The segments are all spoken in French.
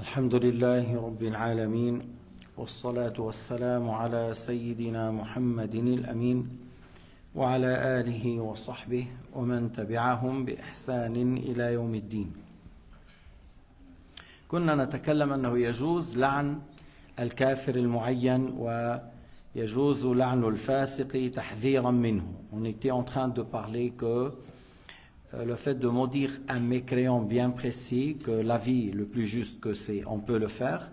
الحمد لله رب العالمين والصلاة والسلام على سيدنا محمد الأمين وعلى آله وصحبه ومن تبعهم بإحسان إلى يوم الدين. كنا نتكلم أنه يجوز لعن الكافر المعين ويجوز لعن الفاسق تحذيرا منه. On était en train de parler que le fait de maudire un mécréant bien précis, que l'avis le plus juste que c'est, on peut le faire,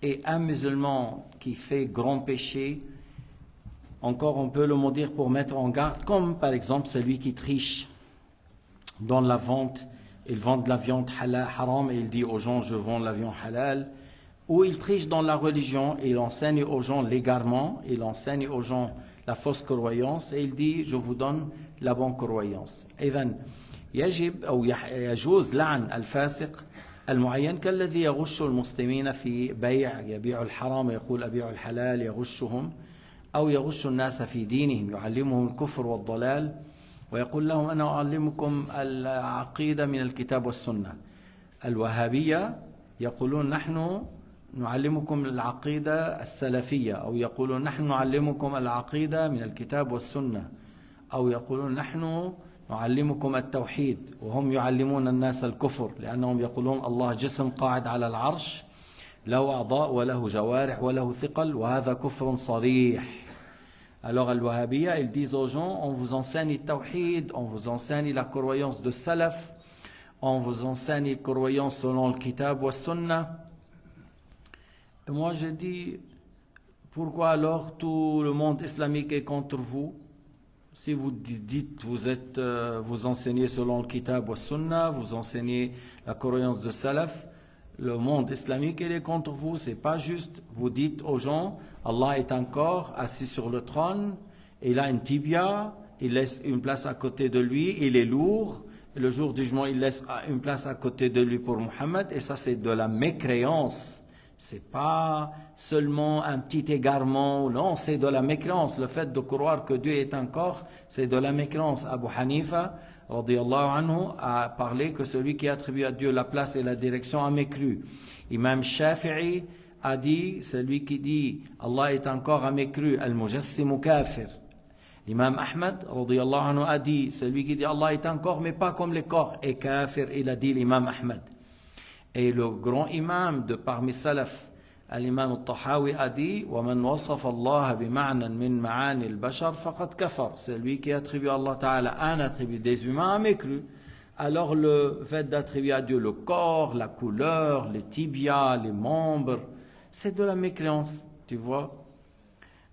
et un musulman qui fait grand péché, encore on peut le maudire pour mettre en garde, comme par exemple celui qui triche dans la vente, il vend de la viande halal, haram et il dit aux gens je vends la viande halal, ou il triche dans la religion et il enseigne aux gens l'égarement, il enseigne aux gens la fausse croyance et il dit je vous donne la bonne croyance. يجب أو يجوز لعن الفاسق المعين كالذي يغش المسلمين في بيع، يبيع الحرام ويقول أبيع الحلال، يغشهم أو يغش الناس في دينهم، يعلمهم الكفر والضلال ويقول لهم أنا أعلمكم العقيدة من الكتاب والسنة. الوهابية يقولون نحن نعلمكم العقيدة السلفية، أو يقولون نحن نعلمكم العقيدة من الكتاب والسنة، أو يقولون نحن نعلمكم التوحيد، وهم يعلمون الناس الكفر لأنهم يقولون الله جسم قاعد على العرش له أعضاء وله جوارح وله ثقل وهذا كفر صريح. Alors à l'Wahhabiyya, ils disent aux gens, on vous enseigne le tawhid, on vous enseigne la croyance de salaf, on vous enseigne la croyance selon le kitab wa sunnah. Et moi je dis, pourquoi alors tout le monde islamique est contre vous? Si vous dites vous enseignez selon le kitab wa sunnah, vous enseignez la croyance de salaf, le monde islamique il est contre vous, c'est pas juste. Vous dites aux gens, Allah est un corps assis sur le trône, il a une tibia, il laisse une place à côté de lui, il est lourd, et le jour du jugement il laisse une place à côté de lui pour Muhammad, et ça c'est de la mécréance. C'est pas seulement un petit égarement, non, c'est de la mécréance. Le fait de croire que Dieu est un corps, c'est de la mécréance. Abu Hanifa, radiyallahu anhu, a parlé que celui qui attribue à Dieu la place et la direction a mécru. Imam Shafi'i a dit, celui qui dit Allah est un corps a mécru, al-mujassimu kafir. Imam Ahmad, radiyallahu anhu, a dit, celui qui dit Allah est un corps mais pas comme les corps, est kafir, il a dit l'imam Ahmad. Et le grand imam de parmi salaf, l'imam al-Tahawi a dit وَمَنْ وَصَفَ اللَّهَ بِمَعْنًا مِنْ مَعَانِ الْبَشَرِ فَقَدْ كَفَرَ. Celui qui attribue à Allah Ta'ala un attribut des humains a mécru. Alors le fait d'attribuer à Dieu le corps, la couleur, les tibias, les membres, c'est de la mécréance, tu vois.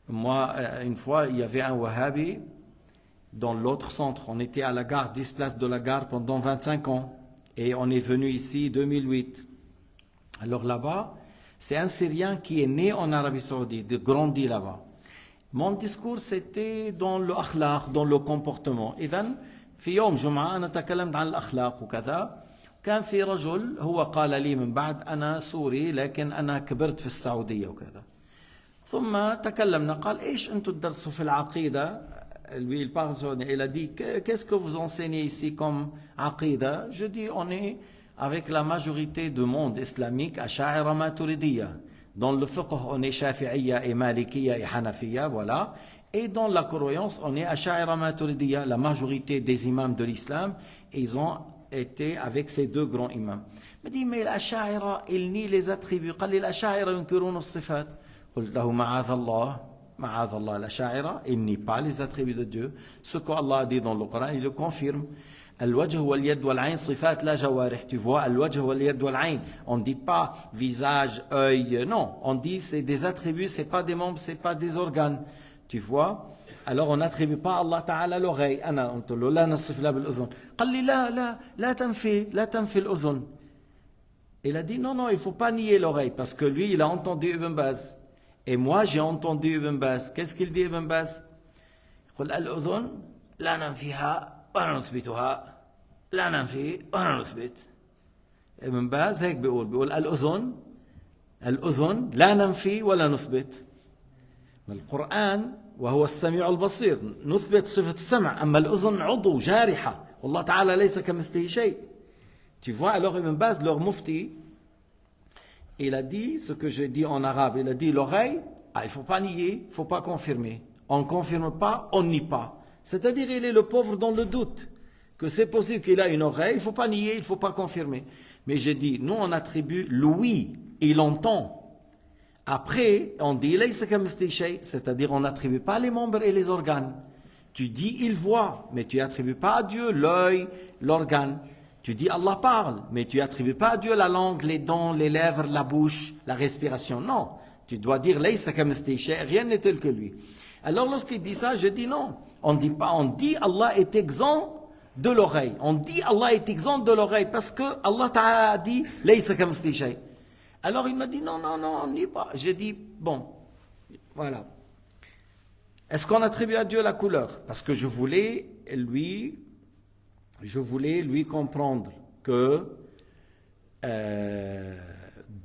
Moi, une fois, il y avait un wahhabi dans l'autre centre. On était à la gare, 10 places de la gare pendant 25 ans. Et on est venu ici 2008. Alors là-bas, c'est un Syrien qui est né en Arabie Saoudite, grandi là-bas. Mon discours, c'était dans le akhlaq, dans le comportement. إذن في يوم جمعة أنا تكلمت عن الأخلاق وكذا. كان في رجل هو قال لي من بعد أنا سوري لكن أنا كبرت في السعودية وكذا. ثم تكلمنا قال إيش أنتم تدرسوا في العقيدة؟ Lui, il parle, il a dit, qu'est-ce que vous enseignez ici comme aqida? Je dis, on est avec la majorité du monde islamique à Sha'ira Maturidiyya. Dans le fiqh, on est Shafi'iyya et Malikiyya et Hanafiyya, voilà. Et dans la croyance, on est à Sha'ira Maturidiyya. La majorité des imams de l'islam, ils ont été avec ces deux grands imams. Il me dit, mais l'Asha'ira, ils nient les attributs. قال لي الأشاعرة ينكرون الصفات. قلت له معاذ الله. معاذ الله l'Asha'ira, il nie pas les attributs de Dieu. Ce qu'Allah a dit dans le Coran, il le confirme. Al-wajh wal-yad wal-ayn sifat la jawarih. Tu vois, al-wajh wal-yad wal-ayn. On ne dit pas visage, œil, non. On dit c'est des attributs, c'est pas des membres, c'est pas des organes. Tu vois? Alors on n'attribue pas à Allah Ta'ala l'oreille. أنا قلت له لا نصف لا بالأذن. قال لي لا تنفي الأذن. Il a dit non, il ne faut pas nier l'oreille parce que lui, il a entendu Ibn Baz. Et moi, j'ai entendu Ibn Baz. Qu'est-ce qu'il dit Ibn Baz? يقول الأذن لا ننفيها ولا نثبتها لا ننفي ولا نثبت. Ibn Baz هيك بيقول الأذن لا ننفي ولا نثبت. القرآن وهو السميع البصير نثبت صفة السمع، أما الأذن عضو جارحة والله تعالى ليس كمثله شيء. Tu vois, alors Ibn Baz, leur mufti, il a dit ce que j'ai dit en arabe. Il a dit l'oreille, il ne faut pas nier, il ne faut pas confirmer. On ne confirme pas, on ne nie pas. C'est-à-dire il est le pauvre dans le doute. Que c'est possible qu'il a une oreille, il ne faut pas nier, il ne faut pas confirmer. Mais j'ai dit, nous on attribue l'ouïe, il entend. Après, on dit, c'est-à-dire on n'attribue pas les membres et les organes. Tu dis, il voit, mais tu n'attribues pas à Dieu l'œil, l'organe. Tu dis, Allah parle, mais tu n'attribues pas à Dieu la langue, les dents, les lèvres, la bouche, la respiration. Non, tu dois dire, rien n'est tel que lui. Alors lorsqu'il dit ça, je dis non. On dit pas, on dit Allah est exempt de l'oreille. On dit Allah est exempt de l'oreille parce que Allah Ta'ala a dit, alors il m'a dit, non, on n'y est pas. J'ai dit, bon, voilà. Est-ce qu'on attribue à Dieu la couleur? Parce que je voulais lui comprendre que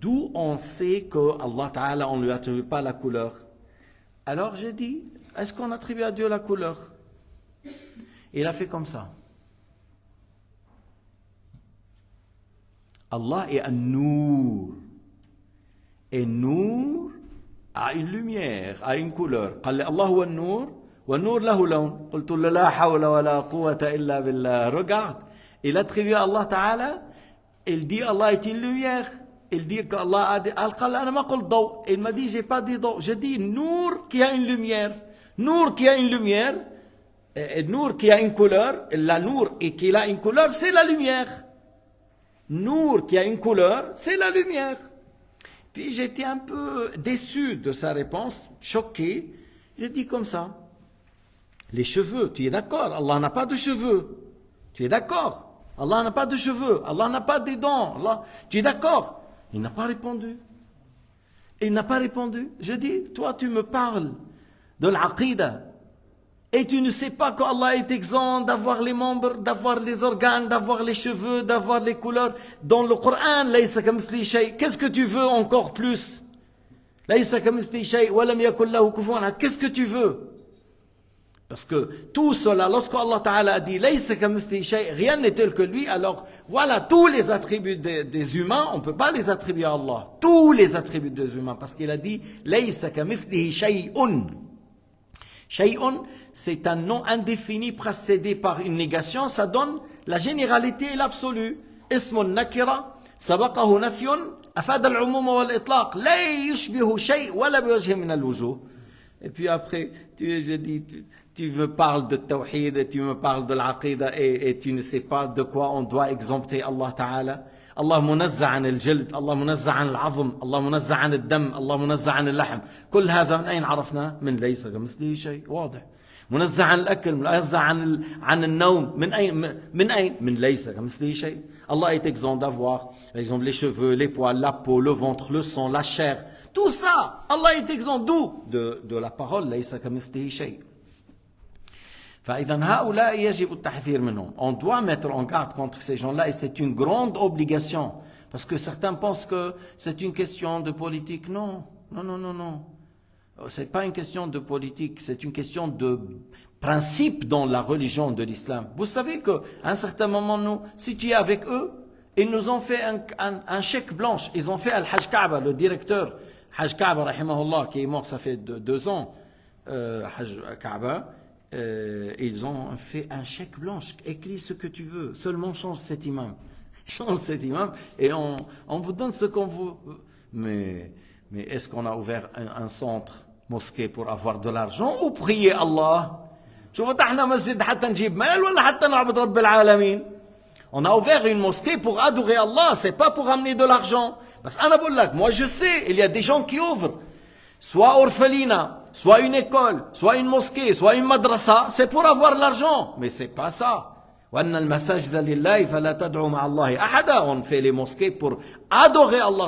d'où on sait que Allah Ta'ala, on ne lui attribue pas la couleur. Alors j'ai dit, est-ce qu'on attribue à Dieu la couleur? Il a fait comme ça. Allah est un nour. Et nour a une lumière, a une couleur. قال لي الله هو النور والنور له لون. قلت له لا حول ولا قوة إلا بالله. Regarde, il attribue à Allah Ta'ala, il dit Allah est une lumière. Il dit qu'Allah a dit, il m'a dit, j'ai pas dit d'eau. Je dis nour qui a une lumière. Nour qui a une lumière. Et nour qui a une couleur. La nour et qui a une couleur, c'est la lumière. Nour qui a une couleur, c'est la lumière. Puis j'étais un peu déçu de sa réponse, choqué. Je dis comme ça. Les cheveux, tu es d'accord? Allah n'a pas de cheveux. Tu es d'accord? Allah n'a pas de cheveux. Allah n'a pas de dents. Tu es d'accord? Il n'a pas répondu. Il n'a pas répondu. Je dis, toi tu me parles de l'aqida. Et tu ne sais pas qu'Allah est exempt d'avoir les membres, d'avoir les organes, d'avoir les cheveux, d'avoir les couleurs. Dans le Coran, qu'est-ce que tu veux encore plus? Qu'est-ce que tu veux? Parce que tout cela, lorsqu'Allah Ta'ala a dit rien n'est tel que lui, alors voilà, tous les attributs des humains, on ne peut pas les attribuer à Allah. Tous les attributs des humains, parce qu'il a dit Shay'un, c'est un nom indéfini précédé par une négation, ça donne la généralité et l'absolu. Ismun nakira, sabaqahu nafyun, afad al-umum wal itlaq, la yushbihu shay' wala biwajhin min al-wujuh. Et puis après, tu me parles de tawhid, tu me parles de l'aqida et tu ne sais pas de quoi on doit exempter Allah Ta'ala. الله منزع عن الجلد، الله منزع عن العظم، الله منزع عن الدم، الله منزع عن اللحم. كل هذا من أين عرفنا؟ من ليس كمثله شيء، واضح. منزع عن الأكل، منزع عن النوم، من أين؟ من ليس كمثله شيء. Allah est exempt d'avoir, par exemple, les cheveux, les poils, la peau, le ventre, le sang, la chair. Tout ça, Allah est exempt d'où? De la parole, ليس كمثله شيء. فإذا هؤلاء يجب التحذير منهم. On doit mettre en garde contre ces gens-là et c'est une grande obligation. Parce que certains pensent que c'est une question de politique. Non. C'est pas une question de politique, c'est une question de principe dans la religion de l'islam. Vous savez qu'à un certain moment, nous, si tu es avec eux, ils nous ont fait un chèque blanche. Ils ont fait Al-Hajj Kaaba, le directeur Hajj Kaaba, rahimahullah, qui est mort, ça fait 2 ans, Hajj Kaaba. Ils ont fait un chèque blanche, écris ce que tu veux, seulement change cet imam et on vous donne ce qu'on vous... Mais est-ce qu'on a ouvert un centre mosquée pour avoir de l'argent ou prier Allah? On a ouvert une mosquée pour adorer Allah, c'est pas pour amener de l'argent. Parce que moi je sais, il y a des gens qui ouvrent soit orphelinat, soit une école, soit une mosquée, soit une madrasa, c'est pour avoir l'argent. Mais c'est pas ça. On fait les mosquées pour adorer Allah,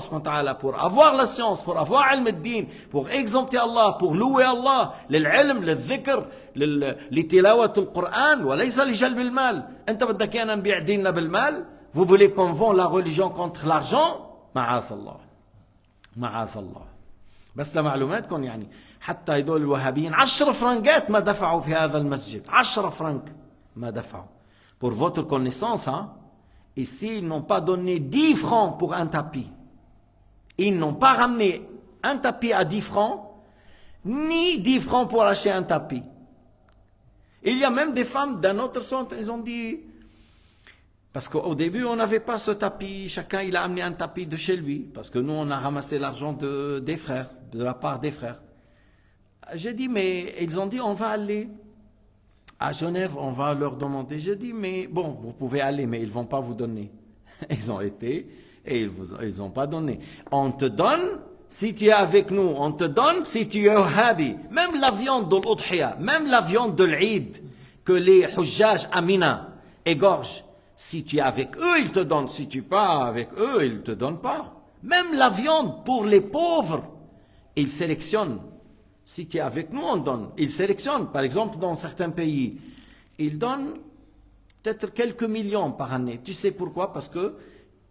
pour avoir la science, pour avoir al-din, pour exempter Allah, pour louer Allah, l'ilm, le dhikr, l'tilawat al-Qur'an, وليس لجلب المال. أنت بدك أنا نبيع ديننا بالمال? Vous voulez qu'on vend la religion contre l'argent? معاذ الله. بس لمعلوماتكم يعني حتى هدول الوهابيين 10 فرنكات ما دفعوا في هذا المسجد. 10 francs ما دفعوا. Pour votre connaissance, ici ils n'ont pas donné 10 francs pour un tapis. Ils n'ont pas ramené un tapis à 10 francs, ni 10 francs pour acheter un tapis. Il y a même des femmes d'un autre centre, ils ont dit, parce qu'au début on n'avait pas ce tapis, chacun il a amené un tapis de chez lui, parce que nous on a ramassé l'argent des frères, de la part des frères. J'ai dit, mais ils ont dit, on va aller à Genève, on va leur demander. J'ai dit, mais bon, vous pouvez aller, mais ils ne vont pas vous donner. Ils ont été et ils n'ont pas donné. On te donne si tu es avec nous, on te donne si tu es wahhabi. Même la viande de l'udhiya, même la viande de l'Eid, que les hujjaj Amina égorgent, si tu es avec eux, ils te donnent. Si tu n'es pas avec eux, ils ne te donnent pas. Même la viande pour les pauvres, ils sélectionnent. Si tu es avec nous, on donne. Ils sélectionnent. Par exemple, dans certains pays, ils donnent peut-être quelques millions par année. Tu sais pourquoi? Parce que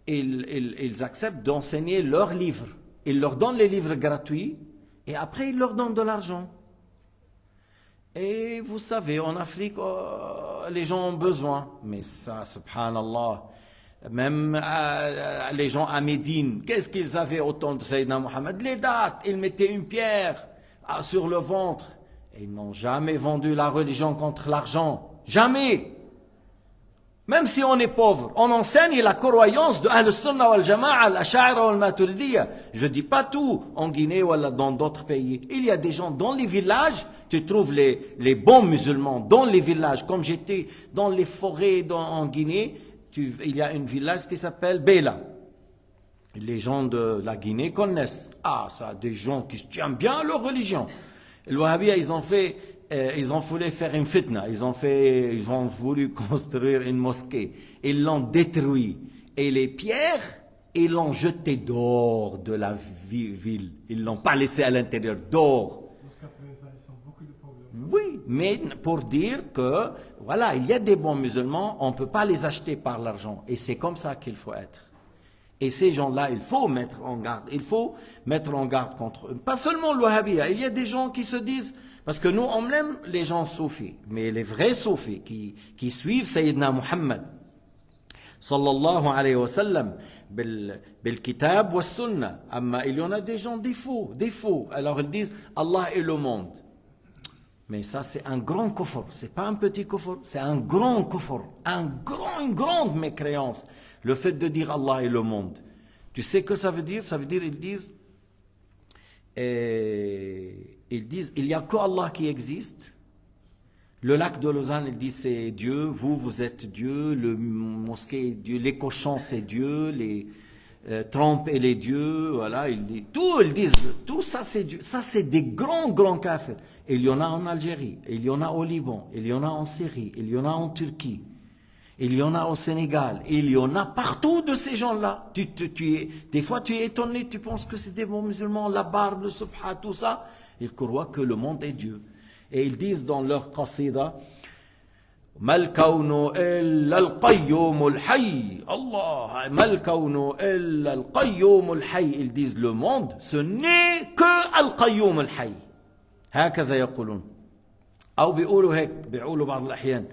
ils acceptent d'enseigner leurs livres. Ils leur donnent les livres gratuits et après ils leur donnent de l'argent. Et vous savez, en Afrique, les gens ont besoin. Mais ça, subhanallah, même les gens à Médine, qu'est-ce qu'ils avaient au temps de Sayyidina Mohammed? Les dates, ils mettaient une pierre sur le ventre. Et ils n'ont jamais vendu la religion contre l'argent. Jamais. Même si on est pauvre, on enseigne la croyance de Ahl-Sunnah wal-Jama'a, l'Ash'ara wal-Maturidiyya. Je dis pas tout en Guinée ou dans d'autres pays. Il y a des gens dans les villages, tu trouves les bons musulmans dans les villages. Comme j'étais dans les forêts en Guinée, il y a un village qui s'appelle Bela. Les gens de la Guinée connaissent. Ah, ça, des gens qui se tiennent bien à leur religion. Les Wahhabiyya, ils ont voulu faire une fitna, ils ont voulu construire une mosquée, ils l'ont détruit. Et les pierres, ils l'ont jeté dehors de la ville. Ils ne l'ont pas laissé à l'intérieur, dehors. Jusqu'à présent, ils ont beaucoup de problèmes. Oui, mais pour dire que, voilà, il y a des bons musulmans, on ne peut pas les acheter par l'argent. Et c'est comme ça qu'il faut être. Et ces gens-là, il faut mettre en garde. Il faut mettre en garde contre eux. Pas seulement le Wahhabiyya, il y a des gens qui se disent... Parce que nous, on aime les gens soufis, mais les vrais soufis qui suivent Sayyidina Muhammad, sallallahu alayhi wa sallam, bil kitab wa sunnah. Il y en a des gens des faux. Alors ils disent, Allah est le monde. Mais ça, c'est un grand kufr. C'est pas un petit kufr, c'est un grand kufr. Une grande mécréance. Le fait de dire Allah est le monde. Tu sais que ça veut dire? Ça veut dire, ils disent, il n'y a que Allah qui existe. Le lac de Lausanne, ils disent c'est Dieu, vous êtes Dieu, le mosquée est Dieu, les cochons c'est Dieu, les trompes et les dieux, voilà, ils disent tout ça c'est Dieu. Ça c'est des grands kafirs. Il y en a en Algérie, il y en a au Liban, il y en a en Syrie, il y en a en Turquie, il y en a au Sénégal, il y en a partout de ces gens-là. Des fois tu es étonné, tu penses que c'est des bons musulmans, la barbe, le subha, tout ça. Ils croient que le monde est Dieu. Et ils disent dans leur qasida, Mal kawnu illa al-qayyum al-hayy. Allah, mal kawnu illa al-qayyum al-hayy. Ils disent le monde, ce n'est que al-qayyum al-hayy. هكذا يقولون. أو بيقولوا هيك، بيقولوا بعض الأحيان.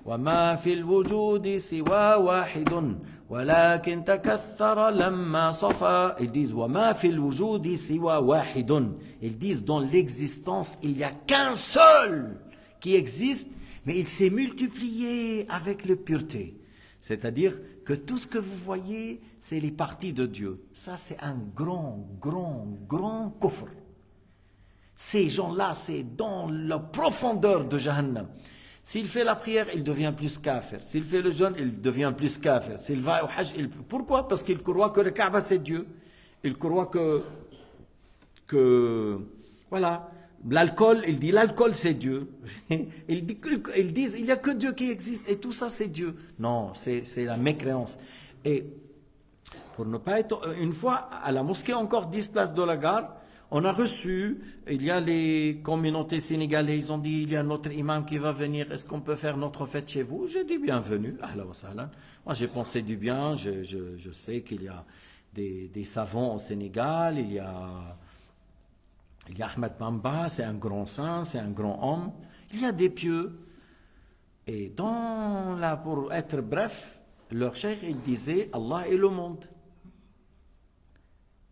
وما في الوجود سوى واحد ولكن تكثر لما صفى. Ils disent وما في الوجود سوى واحد. Ils disent dans l'existence il n'y a qu'un seul qui existe, mais il s'est multiplié avec la pureté. C'est-à-dire que tout ce que vous voyez, c'est les parties de Dieu. Ça c'est un grand kufr. Ces gens-là, c'est dans la profondeur de Jahannam. S'il fait la prière, il devient plus kafir. S'il fait le jeûne, il devient plus kafir. S'il va au hajj, pourquoi? Parce qu'il croit que le Kaaba c'est Dieu. Il croit que voilà, l'alcool, il dit l'alcool c'est Dieu. Ils disent il n'y a que Dieu qui existe et tout ça c'est Dieu. Non, c'est la mécréance. Et pour ne pas être... Une fois, à la mosquée, encore 10 places de la gare, on a reçu, il y a les communautés sénégalaises, ils ont dit, il y a notre imam qui va venir, est-ce qu'on peut faire notre fête chez vous? J'ai dit, bienvenue, ahla wa sahlan. Moi j'ai pensé du bien, je sais qu'il y a des savants au Sénégal, il y a Ahmed Bamba, c'est un grand saint, c'est un grand homme, il y a des pieux. Et pour être bref, leur cheikh, il disait, Allah est le monde.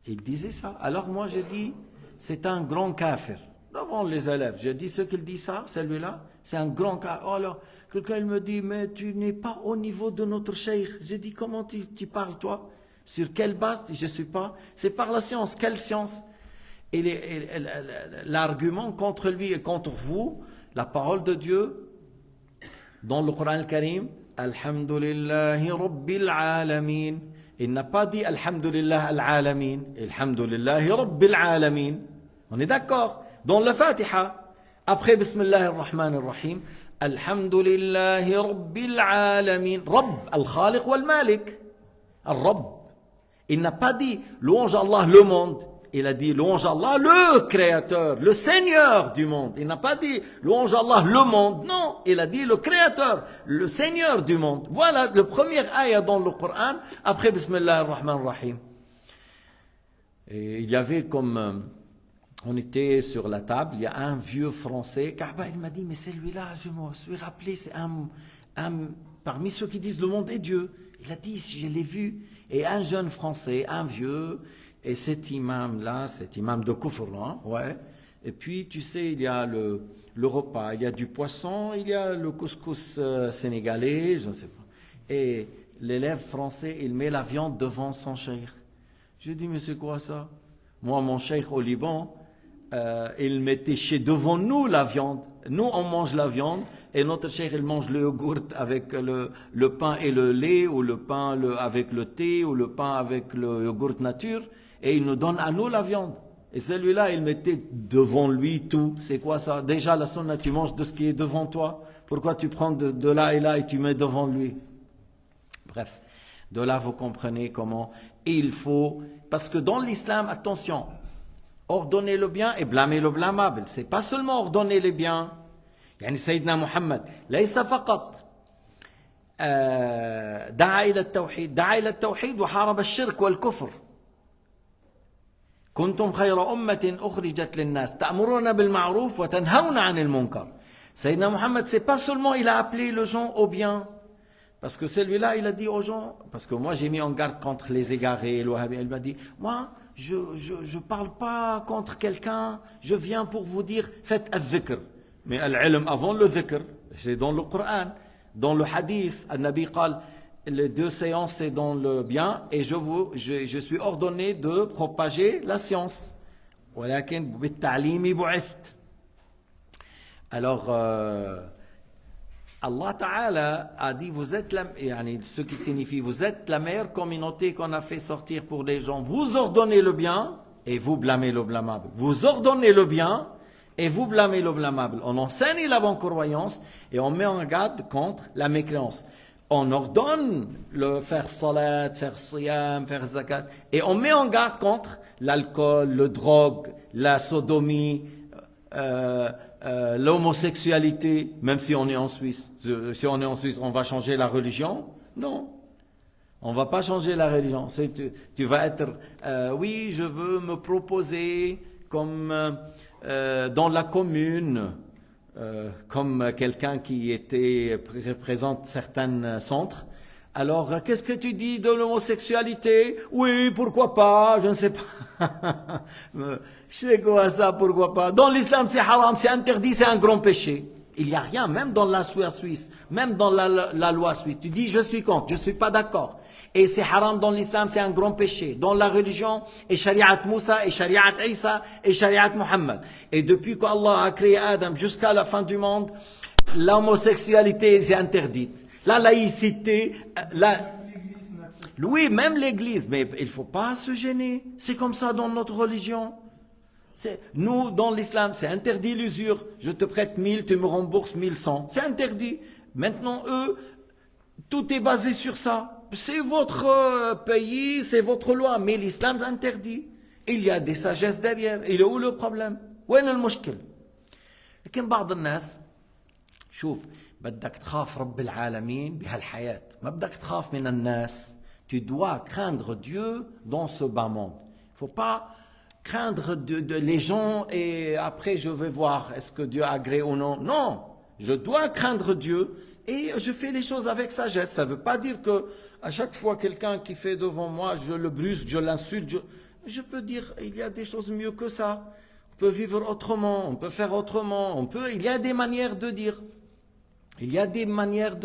Il disait ça. Alors moi je dis, c'est un grand kafir. Devant les élèves, je dis ce qu'il dit ça, celui-là, c'est un grand kafir. Oh alors, quelqu'un il me dit, mais tu n'es pas au niveau de notre cheikh. Je dis, comment tu parles toi? Sur quelle base? Je ne suis pas. C'est par la science. Quelle science? Et l'argument contre lui et contre vous, la parole de Dieu, dans le Coran al-Karim, Alhamdulillahi Rabbil Alamin. Il n'a pas dit Alhamdulillah al-Alamin. Alhamdulillahi Rabbil Alamin. On est d'accord. Dans la Fatiha, après Bismillah ar-Rahman ar-Rahim, Alhamdulillahi Rabbil Alamin. Rabb, al-Khaliq wal-Malik. Al-Rabb. Il n'a pas dit louange à Allah le monde. Il a dit louange à Allah le créateur, le Seigneur du monde. Il n'a pas dit louange à Allah le monde. Non, il a dit le créateur, le Seigneur du monde. Voilà le premier ayah dans le Coran après Bismillah ar-Rahman ar-Rahim. Et il y avait comme on était sur la table, il y a un vieux français. Kaaba, il m'a dit mais celui-là, je me suis rappelé, c'est un parmi ceux qui disent le monde est Dieu. Il a dit je l'ai vu. Et un jeune français, un vieux. Et cet imam-là, cet imam de Kufr, hein, ouais. Et puis, tu sais, il y a le repas, il y a du poisson, il y a le couscous sénégalais, je ne sais pas. Et l'élève français, il met la viande devant son cheikh. Je dis, mais c'est quoi ça? Moi, mon cheikh au Liban, il mettait devant nous la viande. Nous, on mange la viande. Et notre cheikh, il mange le yogourt avec le pain et le lait, ou le pain avec le thé, ou le pain avec le yogourt nature. Et il nous donne à nous la viande. Et celui-là, il mettait devant lui tout. C'est quoi ça? Déjà, la sunna, tu manges de ce qui est devant toi. Pourquoi tu prends de là et là et tu mets devant lui? Bref, de là, vous comprenez comment il faut... Parce que dans l'islam, attention, ordonner le bien et blâmer le blâmable. C'est pas seulement ordonner le bien. يعني سيدنا محمد ليس فقط دعا إلى التوحيد وحارب الشرك والكفر. كنتم خير أمة أخرجت للناس تأمرون بالمعروف وتنهون عن المنكر. Sayyidina Mohammed, c'est pas seulement il a appelé les gens au bien, parce que celui-là, il a dit aux gens, parce que moi j'ai mis en garde contre les égarés, il m'a dit, moi je parle pas contre quelqu'un, je viens pour vous dire, faites al-dhikr. Mais al-ilm avant le dhikr, c'est dans le Coran, dans le hadith, al-Nabi qal, les deux séances c'est dans le bien, et je suis ordonné de propager la science. ولكن بالتعليم بعثت. Alors, Allah Ta'ala a dit, vous êtes ce qui signifie, vous êtes la meilleure communauté qu'on a fait sortir pour les gens. Vous ordonnez le bien et vous blâmez le blâmable. Vous ordonnez le bien et vous blâmez le blâmable. On enseigne la bonne croyance et on met en garde contre la mécréance. On ordonne le faire salat, faire siyam, faire zakat, et on met en garde contre l'alcool, le drogue, la sodomie, l'homosexualité, même si on est en Suisse. Si on est en Suisse, on va changer la religion? Non. On ne va pas changer la religion. Tu vas être, oui, je veux me proposer comme dans la commune, comme quelqu'un qui représente certains centres. Alors, qu'est-ce que tu dis de l'homosexualité? Oui, pourquoi pas, je ne sais pas. C'est quoi ça, pourquoi pas? Dans l'islam, c'est haram, c'est interdit, c'est un grand péché. Il n'y a rien, même dans la loi suisse, même dans la loi suisse. Tu dis, je suis contre, je ne suis pas d'accord. Et c'est haram dans l'islam, c'est un grand péché. Dans la religion, et Shariat Moussa, et Shariat Isa, et Shariat Muhammad. Et depuis qu'Allah a créé Adam jusqu'à la fin du monde, l'homosexualité est interdite. La laïcité, oui, même l'église, mais il ne faut pas se gêner. C'est comme ça dans notre religion. Nous, dans l'islam, c'est interdit l'usure. Je te prête 1000, tu me rembourses 1100. C'est interdit. Maintenant, eux, tout est basé sur ça. C'est votre pays, c'est votre loi, mais l'islam interdit. Il y a des sagesses derrière. Il est où le problème? Où est le mushkil? لكن بعض الناس شوف بدك تخاف رب العالمين بهالحياة ما بدك تخاف من الناس. Tu dois craindre Dieu dans ce bas monde. Il ne faut pas craindre les gens et après je vais voir est-ce que Dieu agrée ou non. Non, je dois craindre Dieu et je fais les choses avec sagesse. Ça ne veut pas dire que à chaque fois quelqu'un qui fait devant moi, je le brusque, je l'insulte. Je peux dire, il y a des choses mieux que ça. On peut vivre autrement, on peut faire autrement, il y a des manières de dire. Il y a des manières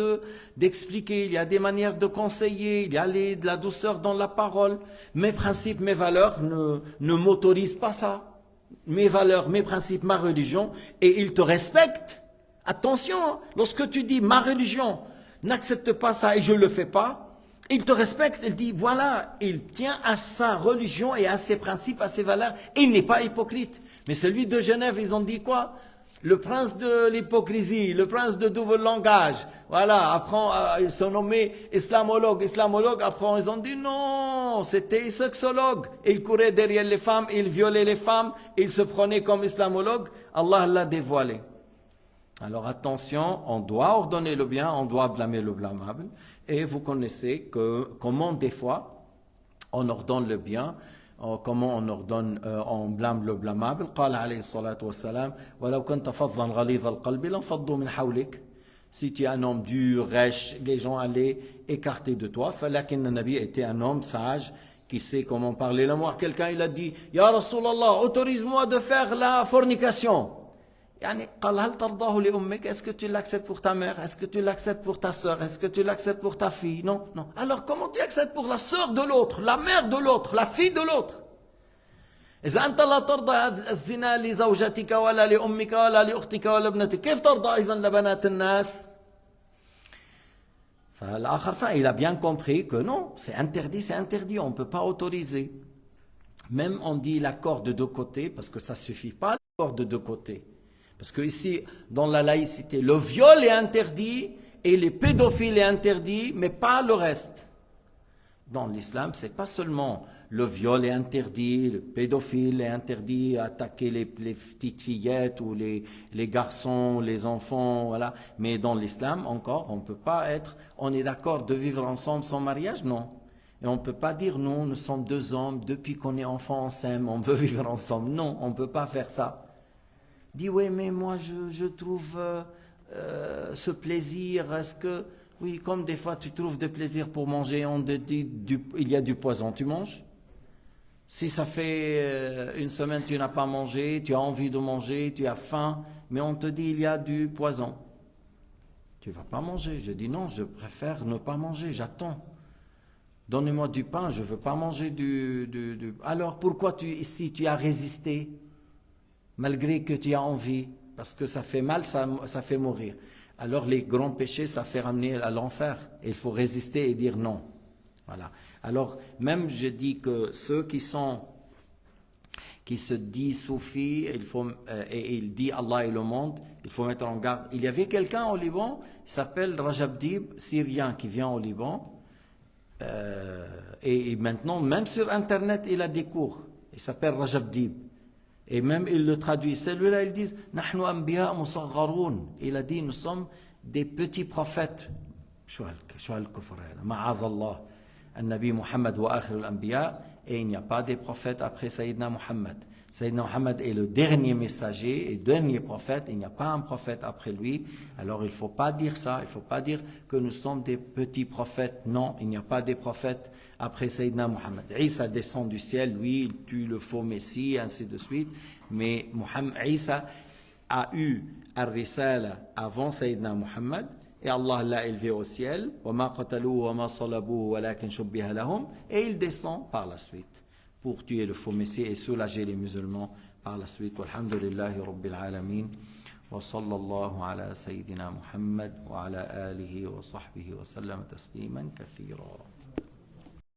d'expliquer, il y a des manières de conseiller, il y a de la douceur dans la parole. Mes principes, mes valeurs ne m'autorisent pas ça. Mes valeurs, mes principes, ma religion, et ils te respectent. Attention, hein, lorsque tu dis ma religion n'accepte pas ça et je ne le fais pas, il te respecte, il dit voilà, il tient à sa religion et à ses principes, à ses valeurs, et il n'est pas hypocrite. Mais celui de Genève, ils ont dit quoi? Le prince de l'hypocrisie, le prince de double langage. Voilà, après, ils sont nommés islamologues. Après, ils ont dit non, c'était sexologue. Il courait derrière les femmes, il violait les femmes, il se prenait comme islamologue. Allah l'a dévoilé. Alors attention, on doit ordonner le bien, on doit blâmer le blâmable. Et vous connaissez comment des fois, on ordonne le bien, comment on blâme le blâmable. قال عليه الصلاة والسلام ولو كنت فظا غليظ القلب لانفضوا من حولك. Si tu es un homme dur, rêche, les gens allaient écarter de toi. فلكن النبي était un homme sage qui sait comment parler. Là, moi, quelqu'un il a dit Ya Rasulallah, autorise-moi de faire la fornication. يعني قال هل ترضاه لأمك? Est-ce que tu l'acceptes pour ta mère? Est-ce que tu l'acceptes pour ta sœur? Est-ce que tu l'acceptes pour ta fille? Non, non. Alors comment tu acceptes pour la sœur de l'autre, la mère de l'autre, la fille de l'autre? إذا أنت لا ترضى الزنا لزوجتك ولا لأمك ولا لأختك ولا ابنتك كيف ترضى أيضا لبنات الناس؟ فالآخر il a bien compris que non, c'est interdit, on ne peut pas autoriser. Même on dit l'accord de deux côtés, parce que ça ne suffit pas l'accord de deux côtés. Parce que ici, dans la laïcité, le viol est interdit et les pédophiles est interdit, mais pas le reste. Dans l'islam, c'est pas seulement le viol est interdit, le pédophile est interdit, attaquer les petites fillettes ou les garçons, les enfants, voilà. Mais dans l'islam, encore, on peut pas on est d'accord de vivre ensemble sans mariage, non. Et on ne peut pas dire, nous sommes deux hommes, depuis qu'on est enfant, on s'aime, on veut vivre ensemble. Non, on ne peut pas faire ça. Dit, oui, mais moi, je trouve ce plaisir, est-ce que... Oui, comme des fois, tu trouves de plaisir pour manger, on te dit, il y a du poison, tu manges. Si ça fait une semaine, tu n'as pas mangé, tu as envie de manger, tu as faim, mais on te dit, il y a du poison. Tu ne vas pas manger. Je dis, non, je préfère ne pas manger, j'attends. Donnez-moi du pain, je ne veux pas manger Alors, pourquoi ici, tu as résisté malgré que tu as envie, parce que ça fait mal, ça fait mourir. Alors les grands péchés, ça fait ramener à l'enfer. Il faut résister et dire non. Voilà. Alors, même je dis que ceux qui se disent soufis, et il dit Allah et le monde, il faut mettre en garde. Il y avait quelqu'un au Liban, il s'appelle Rajab Dib, syrien, qui vient au Liban, et maintenant, même sur Internet, il a des cours. Il s'appelle Rajab Dib. Et même il le traduit. Celui-là, ils disent Nahnu anbiya musagharoun. Il a dit nous sommes des petits prophètes. شو هالكفر هذا؟ معاذ الله. النبي محمد وآخر الأنبياء. Et il n'y a pas de prophètes après Sayyidina Muhammad. Sayyidina Muhammad est le dernier messager et dernier prophète. Il n'y a pas un prophète après lui. Alors il ne faut pas dire ça. Il ne faut pas dire que nous sommes des petits prophètes. Non, il n'y a pas de prophètes après Sayyidina Muhammad. Isa descend du ciel, lui, il tue le faux Messie, ainsi de suite. Mais Isa a eu al-Risala avant Sayyidina Muhammad. Et Allah l'a élevé au ciel. Et il descend par la suite pour tuer le faux Messie et soulager les musulmans par la suite. Walhamdulillahi Rabbil Alamin. وصلى الله على سيدنا محمد وعلى آله وصحبه وسلم تسليما كثيرا.